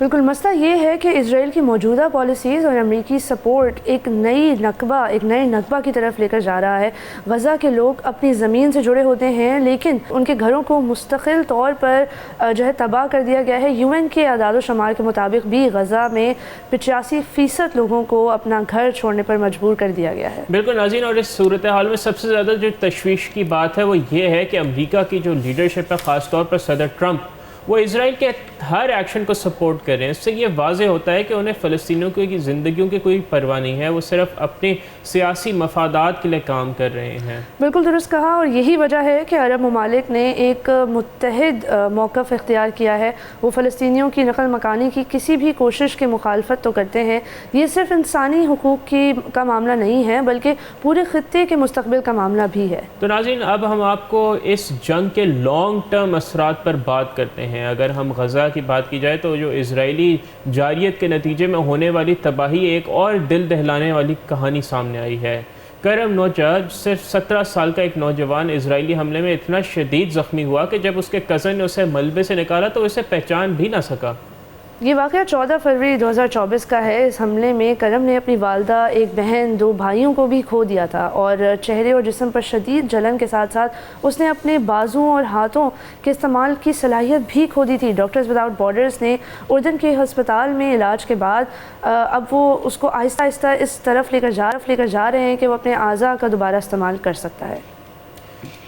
بالکل مسئلہ یہ ہے کہ اسرائیل کی موجودہ پالیسیز اور امریکی سپورٹ ایک نئے نقبہ کی طرف لے کر جا رہا ہے۔ غزہ کے لوگ اپنی زمین سے جڑے ہوتے ہیں لیکن ان کے گھروں کو مستقل طور پر جو ہے تباہ کر دیا گیا ہے۔ UN کے اعداد و شمار کے مطابق بھی غزہ میں 85% لوگوں کو اپنا گھر چھوڑنے پر مجبور کر دیا گیا ہے۔ بالکل ناظرین، اور اس صورتحال میں سب سے زیادہ جو تشویش کی بات ہے وہ یہ ہے کہ امریکہ کی جو لیڈرشپ ہے، خاص طور پر صدر ٹرمپ، وہ اسرائیل کے ہر ایکشن کو سپورٹ کر رہے ہیں۔ اس سے یہ واضح ہوتا ہے کہ انہیں فلسطینیوں کی زندگیوں کی کوئی پرواہ نہیں ہے، وہ صرف اپنے سیاسی مفادات کے لیے کام کر رہے ہیں۔ بالکل درست کہا، اور یہی وجہ ہے کہ عرب ممالک نے ایک متحد موقف اختیار کیا ہے۔ وہ فلسطینیوں کی نقل مکانی کی کسی بھی کوشش کی مخالفت تو کرتے ہیں۔ یہ صرف انسانی حقوق کا معاملہ نہیں ہے بلکہ پورے خطے کے مستقبل کا معاملہ بھی ہے۔ تو ناظرین، اب ہم آپ کو اس جنگ کے لانگ ٹرم اثرات پر بات کرتے ہیں۔ اگر ہم غزہ کی بات کی جائے تو جو اسرائیلی جارحیت کے نتیجے میں ہونے والی تباہی ایک اور دل دہلانے والی کہانی سامنے آئی ہے۔ کرم نوجہ صرف 17 سال کا ایک نوجوان اسرائیلی حملے میں اتنا شدید زخمی ہوا کہ جب اس کے کزن نے اسے ملبے سے نکالا تو اسے پہچان بھی نہ سکا۔ یہ واقعہ 14 فروری 2024 کا ہے۔ اس حملے میں کرم نے اپنی والدہ، ایک بہن، 2 بھائیوں کو بھی کھو دیا تھا اور چہرے اور جسم پر شدید جلن کے ساتھ ساتھ اس نے اپنے بازوؤں اور ہاتھوں کے استعمال کی صلاحیت بھی کھو دی تھی۔ ڈاکٹرز وداؤٹ بارڈرز نے اردن کے ہسپتال میں علاج کے بعد اب وہ اس کو آہستہ آہستہ اس طرف لے کر جا رہے ہیں کہ وہ اپنے اعضاء کا دوبارہ استعمال کر سکتا ہے۔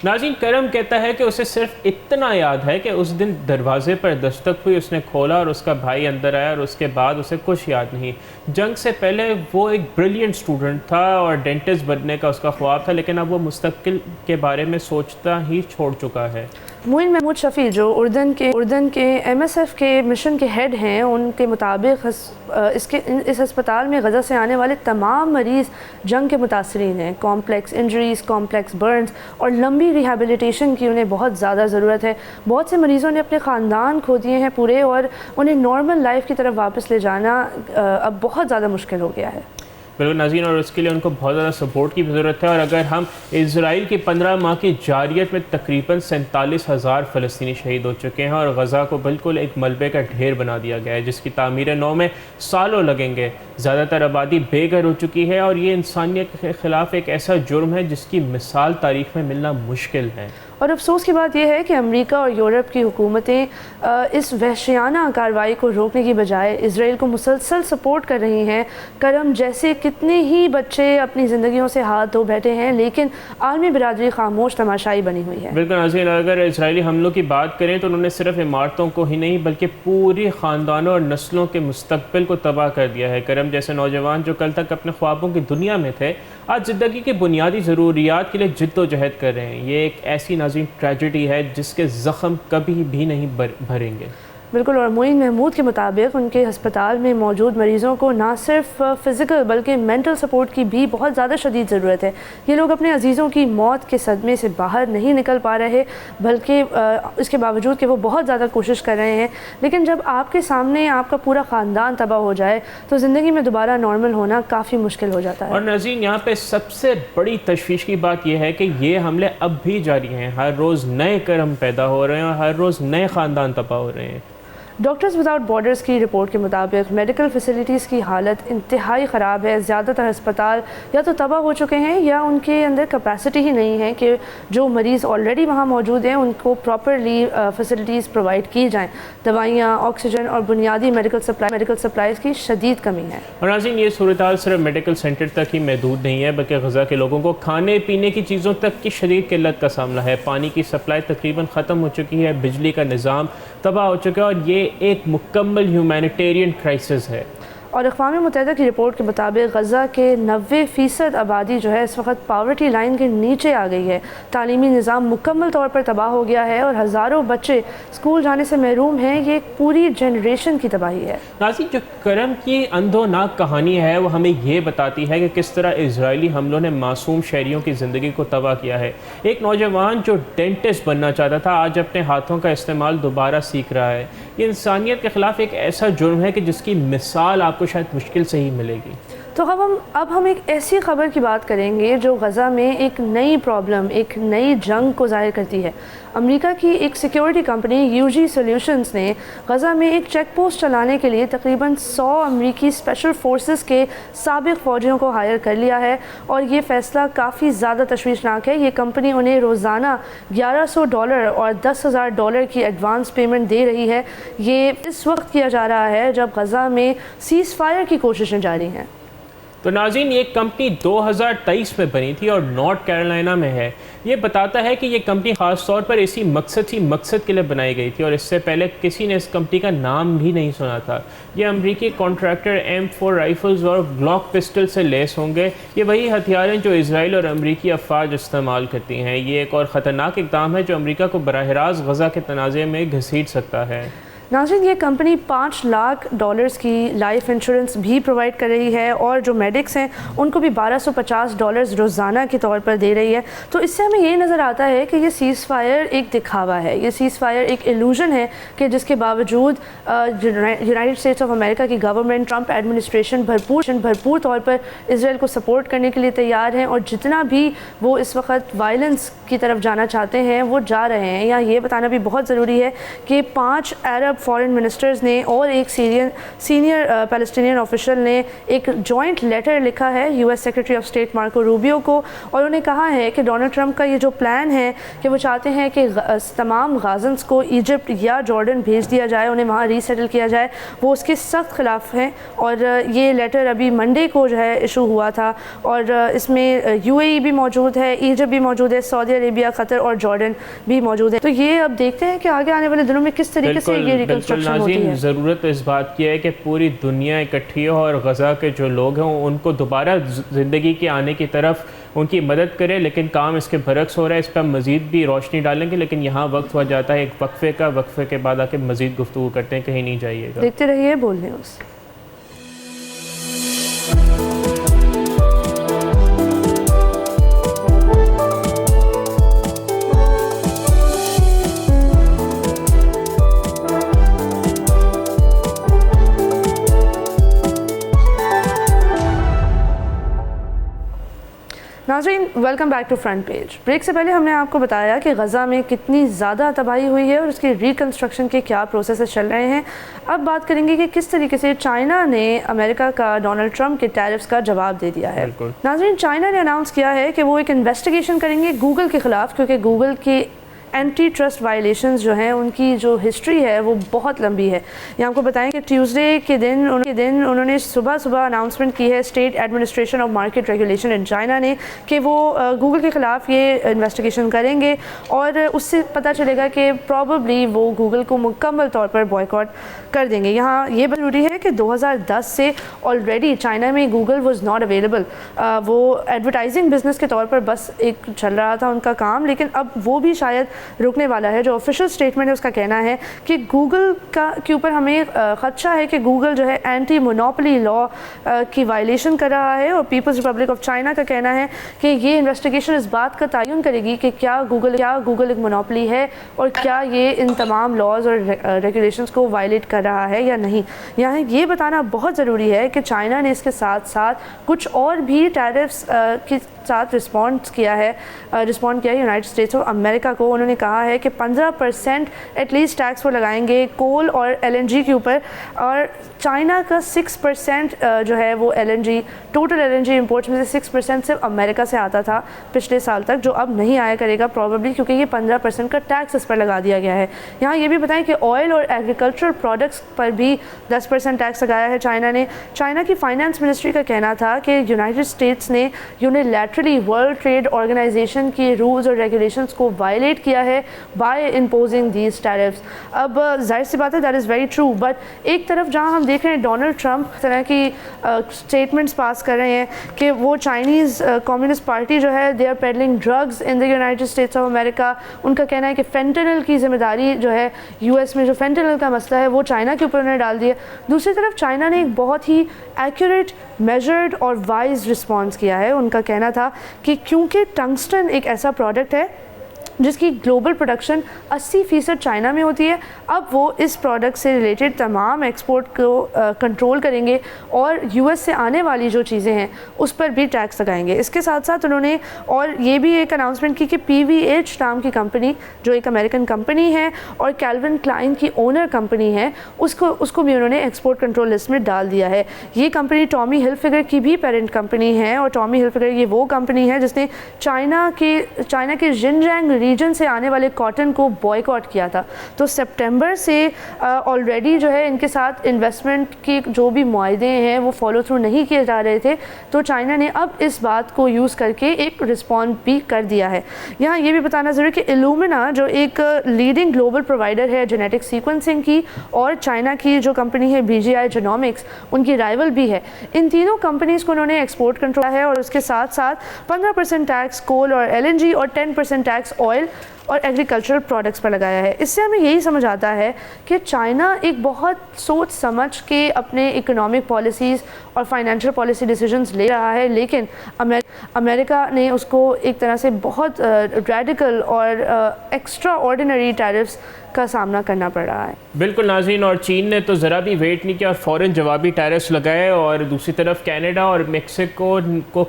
ناظرین، کرم کہتا ہے کہ اسے صرف اتنا یاد ہے کہ اس دن دروازے پر دستک ہوئی، اس نے کھولا اور اس کا بھائی اندر آیا، اور اس کے بعد اسے کچھ یاد نہیں۔ جنگ سے پہلے وہ ایک بریلینٹ اسٹوڈنٹ تھا اور ڈینٹسٹ بننے کا اس کا خواب تھا، لیکن اب وہ مستقبل کے بارے میں سوچتا ہی چھوڑ چکا ہے۔ معین محمود شفیع جو اردن کے MSF کے مشن کے ہیڈ ہیں، ان کے مطابق اس ہسپتال میں غزہ سے آنے والے تمام مریض جنگ کے متاثرین ہیں۔ کمپلیکس انجریز، کمپلیکس برنز اور لمبی ریہیبلیٹیشن کی انہیں بہت زیادہ ضرورت ہے۔ بہت سے مریضوں نے اپنے خاندان کھو دیے ہیں پورے، اور انہیں نارمل لائف کی طرف واپس لے جانا اب بہت زیادہ مشکل ہو گیا ہے۔ بالکل ناظرین، اور اس کے لیے ان کو بہت زیادہ سپورٹ کی ضرورت ہے۔ اور اگر ہم اسرائیل کی 15 ماہ کی جارحیت میں تقریباً 47,000 فلسطینی شہید ہو چکے ہیں اور غزہ کو بالکل ایک ملبے کا ڈھیر بنا دیا گیا ہے جس کی تعمیر نو میں سالوں لگیں گے۔ زیادہ تر آبادی بے گھر ہو چکی ہے اور یہ انسانیت کے خلاف ایک ایسا جرم ہے جس کی مثال تاریخ میں ملنا مشکل ہے۔ اور افسوس کی بات یہ ہے کہ امریکہ اور یورپ کی حکومتیں اس وحشیانہ کارروائی کو روکنے کی بجائے اسرائیل کو مسلسل سپورٹ کر رہی ہیں۔ کرم جیسے کتنے ہی بچے اپنی زندگیوں سے ہاتھ دھو بیٹھے ہیں، لیکن عالمی برادری خاموش تماشائی بنی ہوئی ہے۔ بالکل ناظرین، اگر اسرائیلی حملوں کی بات کریں تو انہوں نے صرف عمارتوں کو ہی نہیں بلکہ پوری خاندانوں اور نسلوں کے مستقبل کو تباہ کر دیا ہے۔ کرم جیسے نوجوان جو کل تک اپنے خوابوں کی دنیا میں تھے، آج زندگی کی بنیادی ضروریات کے لیے جد و جہد کر رہے ہیں۔ یہ ایک ایسی ناظرین ٹریجڈی ہے جس کے زخم کبھی بھی نہیں بھریں گے۔ بالکل، اور معین محمود کے مطابق ان کے ہسپتال میں موجود مریضوں کو نہ صرف فزیکل بلکہ مینٹل سپورٹ کی بھی بہت زیادہ شدید ضرورت ہے۔ یہ لوگ اپنے عزیزوں کی موت کے صدمے سے باہر نہیں نکل پا رہے، بلکہ اس کے باوجود کہ وہ بہت زیادہ کوشش کر رہے ہیں، لیکن جب آپ کے سامنے آپ کا پورا خاندان تباہ ہو جائے تو زندگی میں دوبارہ نارمل ہونا کافی مشکل ہو جاتا ہے۔ اور ناظرین، یہاں پہ سب سے بڑی تشویش کی بات یہ ہے کہ یہ حملے اب بھی جاری ہیں۔ ہر روز نئے کرم پیدا ہو رہے ہیں اور ہر روز نئے خاندان تباہ ہو رہے ہیں۔ ڈاکٹرز وداؤٹ بارڈرز کی رپورٹ کے مطابق میڈیکل فیسلٹیز کی حالت انتہائی خراب ہے۔ زیادہ تر ہسپتال یا تو تباہ ہو چکے ہیں یا ان کے اندر کیپیسٹی ہی نہیں ہے کہ جو مریض آلریڈی وہاں موجود ہیں ان کو پراپرلی فیسلٹیز پرووائڈ کی جائیں۔ دوائیاں، آکسیجن اور بنیادی میڈیکل سپلائز کی شدید کمی ہے۔ اور ناظرین، یہ صورتحال صرف میڈیکل سینٹر تک ہی محدود نہیں ہے بلکہ غزہ کے لوگوں کو کھانے پینے کی چیزوں تک کی شدید قلت کا سامنا ہے۔ پانی کی سپلائی تقریباً ختم ہو چکی ہے، بجلی کا نظام تباہ ہو چکا ہے اور یہ ایک مکمل ہیومینیٹیرین کرائسس ہے۔ اور اقوام متحدہ کی رپورٹ کے مطابق غزہ کے 90% آبادی جو ہے اس وقت پاورٹی لائن کے نیچے آ گئی ہے۔ تعلیمی نظام مکمل طور پر تباہ ہو گیا ہے اور ہزاروں بچے اسکول جانے سے محروم ہیں۔ یہ ایک پوری جنریشن کی تباہی ہے۔ ناظرین، جو کرم کی اندھوناک کہانی ہے وہ ہمیں یہ بتاتی ہے کہ کس طرح اسرائیلی حملوں نے معصوم شہریوں کی زندگی کو تباہ کیا ہے۔ ایک نوجوان جو ڈینٹسٹ بننا چاہتا تھا آج اپنے ہاتھوں کا استعمال دوبارہ سیکھ رہا ہے۔ یہ انسانیت کے خلاف ایک ایسا جرم ہے کہ جس کی مثال آپ کو شاید مشکل سے ہی ملے گی۔ تو اب ہم ایک ایسی خبر کی بات کریں گے جو غزہ میں ایک نئی پرابلم، ایک نئی جنگ کو ظاہر کرتی ہے۔ امریکہ کی ایک سیکیورٹی کمپنی UG سلیوشنز نے غزہ میں ایک چیک پوسٹ چلانے کے لیے تقریباً 100 امریکی اسپیشل فورسز کے سابق فوجیوں کو ہائر کر لیا ہے، اور یہ فیصلہ کافی زیادہ تشویشناک ہے۔ یہ کمپنی انہیں روزانہ $1100 اور $10,000 کی ایڈوانس پیمنٹ دے رہی ہے۔ یہ اس وقت کیا جا رہا ہے جب غزہ میں سیز فائر کی کوششیں جاری ہیں۔ تو ناظرین، یہ کمپنی 2023 میں بنی تھی اور نارتھ کیرولائنا میں ہے۔ یہ بتاتا ہے کہ یہ کمپنی خاص طور پر اسی مقصد کے لیے بنائی گئی تھی، اور اس سے پہلے کسی نے اس کمپنی کا نام بھی نہیں سنا تھا۔ یہ امریکی کانٹریکٹر M4 رائفلز اور گلاک پسٹل سے لیس ہوں گے۔ یہ وہی ہتھیار ہیں جو اسرائیل اور امریکی افواج استعمال کرتی ہیں۔ یہ ایک اور خطرناک اقدام ہے جو امریکہ کو براہ راست غزہ کے تنازع میں گھسیٹ سکتا ہے۔ ناظرین، یہ کمپنی $5 لاکھ کی لائف انشورنس بھی پرووائڈ کر رہی ہے، اور جو میڈکس ہیں ان کو بھی $1250 روزانہ کے طور پر دے رہی ہے۔ تو اس سے ہمیں یہ نظر آتا ہے کہ یہ سیز فائر ایک دکھاوا ہے، یہ سیز فائر ایک ایلوژن ہے کہ جس کے باوجود یونائٹڈ اسٹیٹس آف امریکہ کی گورنمنٹ، ٹرمپ ایڈمنسٹریشن بھرپور طور پر اسرائیل کو سپورٹ کرنے کے لیے تیار ہیں، اور جتنا بھی وہ اس وقت وائلنس کی طرف جانا چاہتے ہیں وہ جا رہے ہیں۔ یہاں یہ بتانا بھی بہت ضروری ہے کہ 5 عرب فارن منسٹرز نے اور ایک سینئر پیلسٹینین آفیشل نے ایک جوائنٹ لیٹر لکھا ہے US secretary of state Marco Rubio کو، اور انہیں کہا ہے کہ ڈونلڈ ٹرمپ کا یہ جو پلان ہے کہ وہ چاہتے ہیں کہ تمام غازنز کو ایجپٹ یا جارڈن بھیج دیا جائے، انہیں وہاں ری سیٹل کیا جائے، وہ اس کے سخت خلاف ہیں۔ اور یہ لیٹر ابھی منڈے کو جو ہے ایشو ہوا تھا، اور اس میں UAE بھی موجود ہے، ایجپٹ بھی موجود ہے، سعودی عربیہ، قطر اور جارڈن بھی موجود ہے۔ تو یہ اب دیکھتے ہیں کہ آگے آنے والے دنوں میں کس طریقے سے یہ ریکنسٹرکشن ہوتی ہے۔ ضرورت اس بات کی ہے کہ پوری دنیا اکٹھی ہو اور غزہ کے جو لوگ ہیں ان کو دوبارہ زندگی کے آنے کی طرف ان کی مدد کرے، لیکن کام اس کے برعکس ہو رہا ہے۔ اس پہ ہم مزید بھی روشنی ڈالیں گے، لیکن یہاں وقت ہو جاتا ہے ایک وقفے کے بعد آ کے مزید گفتگو کرتے ہیں، کہیں نہیں جائیے گا، دیکھتے رہیے بول نیوز۔ ناظرین، welcome back to front page. Break سے پہلے ہم نے آپ کو بتایا کہ غزہ میں کتنی زیادہ تباہی ہوئی ہے اور اس کی ریکنسٹرکشن کے کیا پروسیسز چل رہے ہیں۔ اب بات کریں گے کہ کس طریقے سے چائنا نے امریکہ کا ڈونلڈ ٹرمپ کے ٹیرفز کا جواب دے دیا ہے۔ ناظرین، چائنا نے اناؤنس کیا ہے کہ وہ ایک انویسٹیگیشن کریں گے گوگل کے خلاف، کیونکہ گوگل کی اینٹی ٹرسٹ وائلیشنز جو ہیں ان کی جو ہسٹری ہے وہ بہت لمبی ہے۔ یہ آپ کو بتائیں کہ ٹیوزڈے کے دن انہوں نے صبح اناؤنسمنٹ کی ہے state administration of market regulation in China نے کہ وہ گوگل کے خلاف یہ انویسٹیگیشن کریں گے، اور اس سے پتہ چلے گا کہ پروبیبلی وہ گوگل کو مکمل طور پر بوائیکاٹ کر دیں گے۔ یہاں یہ ضروری ہے کہ 2010 سے آلریڈی چائنا میں گوگل واز ناٹ اویلیبل، وہ ایڈورٹائزنگ بزنس کے طور پر بس ایک چل رہا تھا ان کا کام، لیکن اب وہ بھی شاید رکنے والا ہے۔ جو آفیشیل اسٹیٹمنٹ ہے اس کا کہنا ہے کہ گوگل کے اوپر ہمیں خدشہ ہے کہ گوگل جو ہے اینٹی مونوپلی لا کی وائلیشن کر رہا ہے، اور پیپلز ریپبلک آف چائنا کا کہنا ہے کہ یہ انویسٹیگیشن اس بات کا تعین کرے گی کہ کیا گوگل ایک مونوپلی ہے اور کیا یہ ان تمام لاز اور ریگولیشنز کو وائلیٹ کر رہا ہے یا نہیں۔ یہاں یہ بتانا بہت ضروری ہے کہ چائنا نے اس کے ساتھ ساتھ کچھ اور بھی ٹیرفز کے ساتھ رسپونڈ کیا ہے یونائٹڈ اسٹیٹس آف امریکہ کو۔ انہوں نے کہا ہے کہ 15% ایٹ لیسٹ ٹیکس وہ لگائیں گے کول اور LNG کے اوپر، اور چائنا کا 6% جو ہے وہ LNG ٹوٹل LNG امپورٹس میں سے 6% صرف امریکہ سے آتا تھا پچھلے سال تک، جو اب نہیں آیا کرے گا پروبیبلی، کیونکہ یہ 15% کا ٹیکس اس پر لگا دیا گیا ہے۔ یہاں یہ بھی بتائیں کہ آئل اور ایگریکلچرل پروڈکٹس پر بھی 10% ٹیکس لگایا ہے چائنا نے۔ چائنا کی فائنانس منسٹری کا کہنا تھا کہ یونائٹڈ اسٹیٹس نے یونیلیٹرلی ورلڈ ٹریڈ آرگنائزیشن کی رولز اور ریگولیشنز کو وائلیٹ کیا ہے بائی امپوزنگ دیز ٹیرفز۔ اب ظاہر سی بات ہے that is very true, but ایک طرف جہاں ہم دیکھ رہے ہیں ڈونلڈ ٹرمپ طرح کی اسٹیٹمنٹس پاس کر رہے ہیں کہ وہ چائنیز کمیونسٹ پارٹی جو ہے they are peddling drugs in the United States of America, ان کا کہنا ہے کہ فینٹنل کی ذمہ داری جو ہے US میں جو فینٹنل کا مسئلہ ہے وہ چائنا کے اوپر انہوں نے ڈال دیا۔ دوسری طرف چائنا نے ایک بہت ہی ایکوریٹ، میجرڈ اور وائز رسپانس کیا ہے۔ ان کا کہنا تھا کہ کیونکہ ٹنگسٹن ایک ایسا پروڈکٹ ہے جس کی گلوبل پروڈکشن 80% چائنا میں ہوتی ہے، اب وہ اس پروڈکٹ سے ریلیٹڈ تمام ایکسپورٹ کو کنٹرول کریں گے اور یو ایس سے آنے والی جو چیزیں ہیں اس پر بھی ٹیکس لگائیں گے۔ اس کے ساتھ ساتھ انہوں نے اور یہ بھی ایک اناؤنسمنٹ کی کہ PVH نام کی کمپنی جو ایک امریکن کمپنی ہے اور کیلون کلائن کی اونر کمپنی ہے، اس کو بھی انہوں نے ایکسپورٹ کنٹرول لسٹ میں ڈال دیا ہے۔ یہ کمپنی ٹامی ہلفگر کی بھی پیرنٹ کمپنی ہے، اور ٹامی ہلفگر یہ وہ کمپنی ہے جس نے چائنا کے ژنجیانگ ریجن سے آنے والے کاٹن کو بوائیکاٹ کیا تھا۔ تو سپٹمبر سے آلریڈی جو ہے ان کے ساتھ انویسٹمنٹ کی جو بھی معاہدے ہیں وہ فالو تھرو نہیں کیے جا رہے تھے، تو چائنا نے اب اس بات کو یوز کر کے ایک رسپونس بھی کر دیا ہے۔ یہاں یہ بھی بتانا ضروری ہے کہ الومنا جو ایک لیڈنگ گلوبل پرووائڈر ہے جینیٹک سیکوینسنگ کی، اور چائنا کی جو کمپنی ہے BGI جینومکس ان کی رائیول بھی ہے، ان تینوں کمپنیز کو انہوں نے ایکسپورٹ کنٹرول ہے، اور اس کے ساتھ ساتھ 15% ٹیکس کول اور LNG اور 10% ٹیکس آئل اور ایگریکلچرل پروڈکٹس پر لگایا ہے۔ اس سے ہمیں یہی سمجھ آتا ہے کہ چائنا ایک بہت سوچ سمجھ کے اپنے اکنامک پالیسیز اور فائنینشیل پالیسی ڈیسیجنز لے رہا ہے، لیکن امریکہ نے اس کو ایک طرح سے بہت ریڈیکل اور ایکسٹرا آرڈینری ٹیرفس کا سامنا کرنا پڑ رہا ہے۔ بالکل ناظرین، اور چین نے تو ذرا بھی ویٹ نہیں کیا اور فوراً جوابی ٹیرفس لگائے، اور دوسری طرف کینیڈا اور میکسیکو کو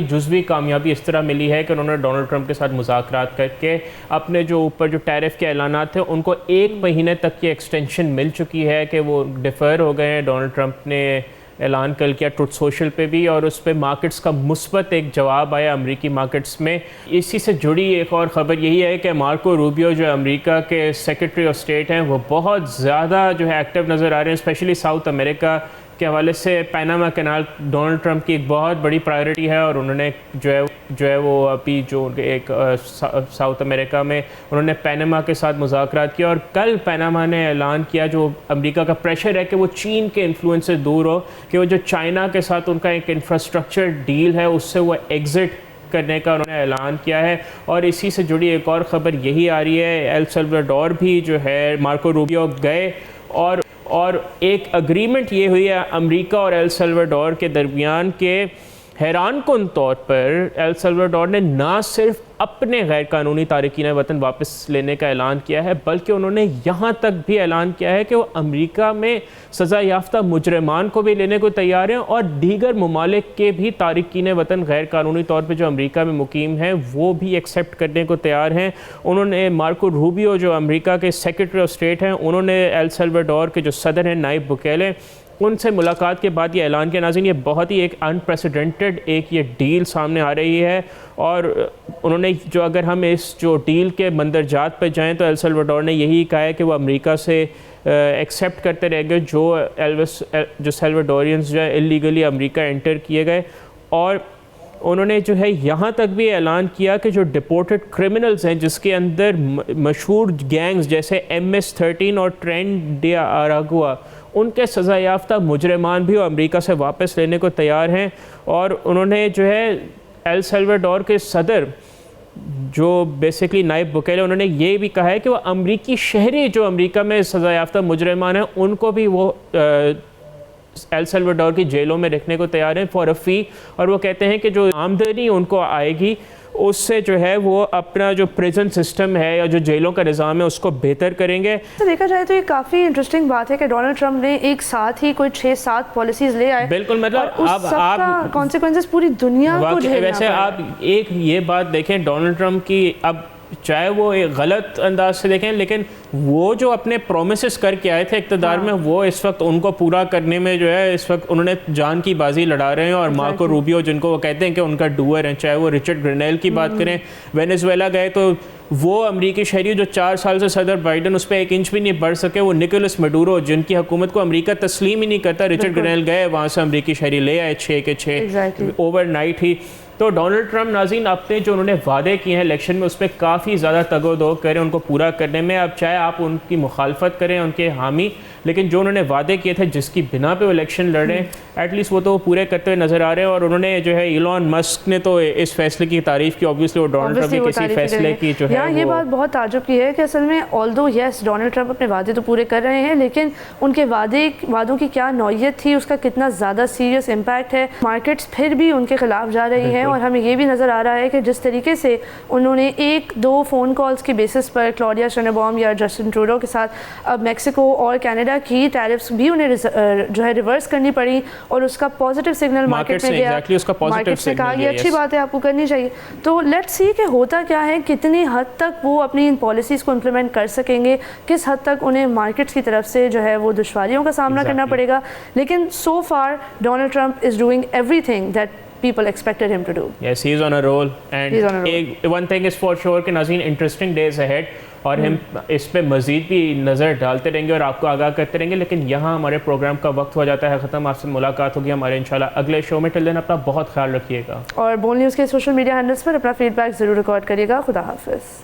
جزوی کامیابی اس طرح ملی ہے کہ انہوں نے ڈونلڈ ٹرمپ کے ساتھ مذاکرات کر کے اپنے جو اوپر جو ٹیرف کے اعلانات تھے ان کو 1 مہینے تک کی ایکسٹینشن مل چکی ہے کہ وہ ڈیفر ہو گئے ہیں۔ ڈونلڈ ٹرمپ نے اعلان کر کیا ٹروتھ سوشل پہ بھی، اور اس پہ مارکیٹس کا مثبت ایک جواب آیا امریکی مارکیٹس میں۔ اسی سے جڑی ایک اور خبر یہی ہے کہ مارکو روبیو جو امریکہ کے سیکرٹری آف اسٹیٹ ہیں وہ بہت زیادہ جو ہے ایکٹیو نظر آ رہے ہیں، اسپیشلی ساؤتھ امریکہ کے حوالے سے۔ پیناما کینال ڈونلڈ ٹرمپ کی ایک بہت بڑی پرائیورٹی ہے، اور انہوں نے جو ہے وہ ابھی جو ایک ساؤتھ امریکہ میں انہوں نے پیناما کے ساتھ مذاکرات کیا، اور کل پیناما نے اعلان کیا جو امریکہ کا پریشر ہے کہ وہ چین کے انفلوئنس سے دور ہو، کہ وہ جو چائنا کے ساتھ ان کا ایک انفراسٹرکچر ڈیل ہے اس سے وہ ایگزٹ کرنے کا انہوں نے اعلان کیا ہے۔ اور اسی سے جڑی ایک اور خبر یہی آ رہی ہے، ایل سلواڈور بھی جو ہے مارکو روبیو گئے، اور ایک اگریمنٹ یہ ہوئی ہے امریکہ اور ایل سلواڈور کے درمیان کہ حیران کن طور پر ایل سلواڈور نے نہ صرف اپنے غیر قانونی تارکین وطن واپس لینے کا اعلان کیا ہے، بلکہ انہوں نے یہاں تک بھی اعلان کیا ہے کہ وہ امریکہ میں سزا یافتہ مجرمان کو بھی لینے کو تیار ہیں، اور دیگر ممالک کے بھی تارکین وطن غیر قانونی طور پہ جو امریکہ میں مقیم ہیں وہ بھی ایکسیپٹ کرنے کو تیار ہیں۔ انہوں نے مارکو روبیو جو امریکہ کے سیکرٹری آف اسٹیٹ ہیں، انہوں نے ایل سلواڈور کے جو صدر ہیں نائب بکیلے، ان سے ملاقات کے بعد یہ اعلان کیا۔ ناظرین، یہ بہت ہی ایک انپریسیڈنٹڈ ایک یہ ڈیل سامنے آ رہی ہے، اور انہوں نے جو اگر ہم اس جو ڈیل کے مندرجات پہ جائیں تو ایل سلواڈور نے یہی کہا ہے کہ وہ امریکہ سے ایکسیپٹ کرتے رہیں گے جو سلواڈورینز جو ہے اللیگلی امریکہ انٹر کیے گئے، اور انہوں نے جو ہے یہاں تک بھی اعلان کیا کہ جو ڈپورٹڈ کرمنلز ہیں جس کے اندر مشہور گینگز جیسے MS-13 اور ٹرین ڈی آراگوا، ان کے سزا یافتہ مجرمان بھی وہ امریکہ سے واپس لینے کو تیار ہیں۔ اور انہوں نے جو ہے ایل سلواڈور کے صدر جو بیسکلی نائب بکیلے، انہوں نے یہ بھی کہا ہے کہ وہ امریکی شہری جو امریکہ میں سزا یافتہ مجرمان ہیں ان کو بھی وہ ایل سلواڈور کی جیلوں میں رکھنے کو تیار ہیں فار اے فی، اور وہ کہتے ہیں کہ جو آمدنی ان کو آئے گی اس سے جو ہے وہ اپنا جو پریزن سسٹم ہے یا جو جیلوں کا نظام ہے اس کو بہتر کریں گے۔ تو دیکھا جائے تو یہ کافی انٹرسٹنگ بات ہے کہ ڈونلڈ ٹرمپ نے ایک ساتھ ہی کوئی 6-7 پالیسیز لے آئے، بالکل، مطلب اور اس سب کا کانسیکوینسز پوری دنیا کو جھیلنا ویسے پڑا۔ آپ ایک یہ بات دیکھیں ڈونلڈ ٹرمپ کی، اب چاہے وہ ایک غلط انداز سے دیکھیں لیکن وہ جو اپنے پرومسز کر کے آئے تھے اقتدار میں، وہ اس وقت ان کو پورا کرنے میں جو ہے اس وقت انہوں نے جان کی بازی لڑا رہے ہیں۔ اور مارکو روبیو جن کو وہ کہتے ہیں کہ ان کا ڈوئر ہیں، چاہے وہ رچرڈ گرنیل کی بات کریں، وینیزویلا گئے تو وہ امریکی شہری جو 4 سال سے صدر بائیڈن اس پہ 1 انچ بھی نہیں بڑھ سکے، وہ نکولس میڈورو جن کی حکومت کو امریکہ تسلیم ہی نہیں کرتا، رچرڈ گرنیل گئے وہاں سے امریکی شہری لے آئے 6 کے 6 اوور نائٹ ہی۔ تو ڈونلڈ ٹرمپ ناظرین اپنے جو انہوں نے وعدے کیے ہیں الیکشن میں اس پہ کافی زیادہ تگ و دو کریں ان کو پورا کرنے میں، اب چاہے آپ ان کی مخالفت کریں ان کے حامی، لیکن جو انہوں نے وعدے کیے تھے جس کی بنا پہ وہ الیکشن لڑ رہے ہیں ایٹ لیسٹ وہ تو پورے کرتے ہوئے نظر آ رہے ہیں. اور انہوں نے جو ہے ایلون مسک نے تو اس فیصلے کی تعریف کی, اوبویسلی وہ ڈونلڈ ٹرمپ کے کسی فیصلے کی جو ہے یہ بات بہت تعجب کی ہے کہ اصل میں آلدو یس ڈونلڈ ٹرمپ اپنے وعدے تو پورے کر رہے ہیں لیکن ان کے وعدوں کی کیا نوعیت تھی, اس کا کتنا زیادہ سیریس امپیکٹ ہے. مارکیٹس پھر بھی ان کے خلاف جا رہی ہیں اور ہمیں یہ بھی نظر آ رہا ہے کہ جس طریقے سے انہوں نے 1-2 فون کالز کی بیسس پر کلاڈیا شینبام یا جسٹن ٹروڈو کے ساتھ اب میکسیکو اور کینیڈا کی ٹیرفس بھی انہیں جو ہے ریورس کرنی پڑی اور اس کا پازیٹیو سگنل مارکیٹ میں گیا. مارکیٹ نے کہا یہ اچھی بات ہے, آپ کو کرنی چاہیے. تو لیٹس سی کہ ہوتا کیا ہے, کتنی حد تک وہ اپنی ان پالیسیز کو امپلیمنٹ کر سکیں گے, کس حد تک انہیں مارکیٹس کی طرف سے جو ہے وہ دشواریوں کا سامنا کرنا پڑے گا. لیکن so far Donald Trump is doing everything that people expected him to do. Yes, he is on a roll and one thing is for sure کہ ناظرین interesting days ahead اور ہم اس پہ مزید بھی نظر ڈالتے رہیں گے اور آپ کو آگاہ کرتے رہیں گے. لیکن یہاں ہمارے پروگرام کا وقت ہو جاتا ہے ختم. آپ سے ملاقات ہوگی ہمارے انشاءاللہ اگلے شو میں. ٹل دین اپنا بہت خیال رکھیے گا اور بول نیوز کے سوشل میڈیا ہینڈلز پر اپنا فیڈ بیک ضرور ریکارڈ کریے گا. خدا حافظ.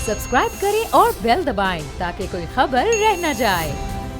سبسکرائب کریں اور بیل دبائیں تاکہ کوئی خبر رہ نہ جائے.